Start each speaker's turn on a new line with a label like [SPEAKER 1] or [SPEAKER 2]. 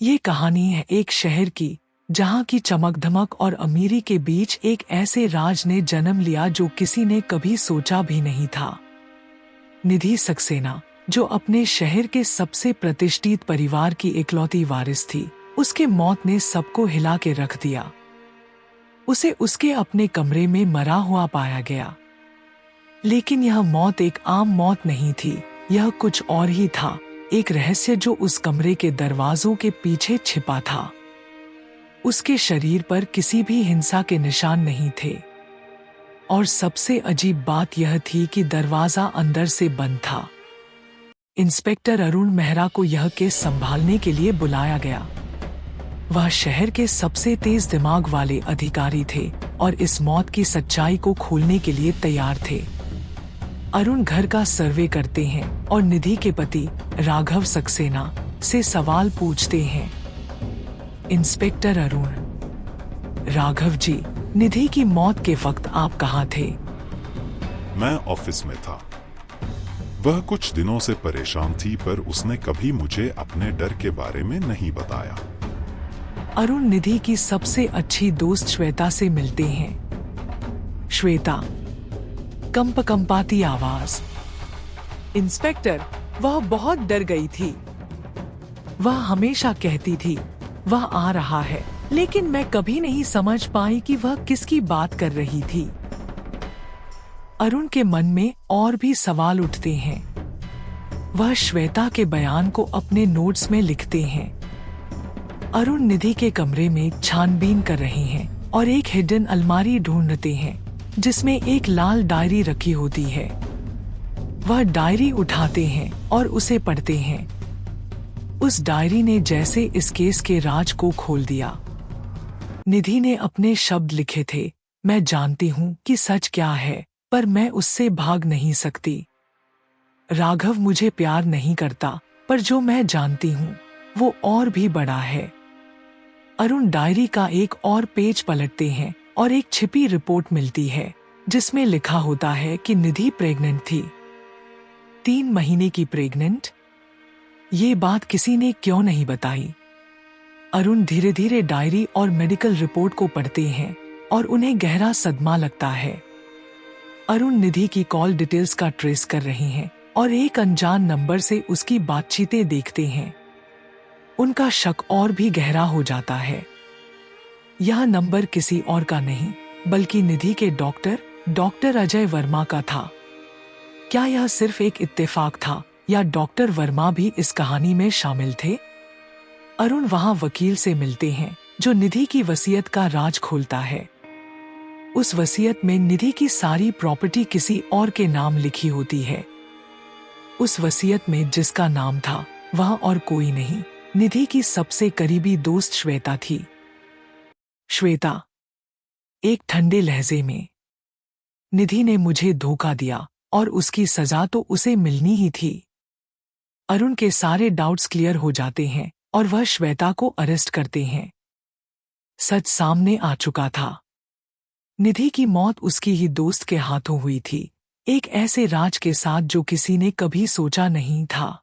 [SPEAKER 1] ये कहानी है एक शहर की, जहाँ की चमक धमक और अमीरी के बीच एक ऐसे राज ने जन्म लिया जो किसी ने कभी सोचा भी नहीं था। निधि सक्सेना, जो अपने शहर के सबसे प्रतिष्ठित परिवार की इकलौती वारिस थी, उसके मौत ने सबको हिला के रख दिया। उसे उसके अपने कमरे में मरा हुआ पाया गया। लेकिन यह मौत एक आम मौत नहीं थी, यह कुछ और ही था, एक रहस्य जो उस कमरे के दरवाजों के पीछे छिपा था। उसके शरीर पर किसी भी हिंसा के निशान नहीं थे, और सबसे अजीब बात यह थी कि दरवाजा अंदर से बंद था। इंस्पेक्टर अरुण मेहरा को यह केस संभालने के लिए बुलाया गया। वह शहर के सबसे तेज दिमाग वाले अधिकारी थे और इस मौत की सच्चाई को खोलने के लिए तैयार थे। अरुण घर का सर्वे करते हैं और निधि के पति राघव सक्सेना से सवाल पूछते हैं। इंस्पेक्टर अरुण: राघव जी, निधि की मौत के वक्त आप कहाँ थे?
[SPEAKER 2] मैं ऑफिस में था। वह कुछ दिनों से परेशान थी, पर उसने कभी मुझे अपने डर के बारे में नहीं बताया।
[SPEAKER 1] अरुण निधि की सबसे अच्छी दोस्त श्वेता से मिलते हैं। श्वेता: कंपकंपाती आवाज। इंस्पेक्टर, वह बहुत डर गई थी। वह हमेशा कहती थी, वह आ रहा है, लेकिन मैं कभी नहीं समझ पाई कि वह किसकी बात कर रही थी। अरुण के मन में और भी सवाल उठते हैं। वह श्वेता के बयान को अपने नोट्स में लिखते हैं। अरुण निधि के कमरे में छानबीन कर रहे हैं और एक हिडन अलमारी ढूंढते हैं जिसमें एक लाल डायरी रखी होती है। वह डायरी उठाते हैं और उसे पढ़ते हैं। उस डायरी ने जैसे इस केस के राज को खोल दिया। निधि ने अपने शब्द लिखे थे, मैं जानती हूँ कि सच क्या है, पर मैं उससे भाग नहीं सकती। राघव मुझे प्यार नहीं करता, पर जो मैं जानती हूँ वो और भी बड़ा है। अरुण डायरी का एक और पेज पलटते हैं और एक छिपी रिपोर्ट मिलती है जिसमें लिखा होता है कि निधि प्रेग्नेंट थी। 3 महीने की प्रेग्नेंट? ये बात किसी ने क्यों नहीं बताई? अरुण धीरे धीरे डायरी और मेडिकल रिपोर्ट को पढ़ते हैं और उन्हें गहरा सदमा लगता है। अरुण निधि की कॉल डिटेल्स का ट्रेस कर रहे हैं और एक अनजान नंबर से उसकी बातचीतें देखते हैं। उनका शक और भी गहरा हो जाता है। यह नंबर किसी और का नहीं, बल्कि निधि के डॉक्टर अजय वर्मा का था। क्या यह सिर्फ एक इत्तेफाक था, या डॉक्टर वर्मा भी इस कहानी में शामिल थे? अरुण वहां वकील से मिलते हैं जो निधि की वसीयत का राज खोलता है। उस वसीयत में निधि की सारी प्रॉपर्टी किसी और के नाम लिखी होती है। उस वसीयत में जिसका नाम था वह और कोई नहीं, निधि की सबसे करीबी दोस्त श्वेता थी। श्वेता: एक ठंडे लहजे में, निधि ने मुझे धोखा दिया और उसकी सजा तो उसे मिलनी ही थी। अरुण के सारे डाउट्स क्लियर हो जाते हैं और वह श्वेता को अरेस्ट करते हैं। सच सामने आ चुका था। निधि की मौत उसकी ही दोस्त के हाथों हुई थी, एक ऐसे राज के साथ जो किसी ने कभी सोचा नहीं था।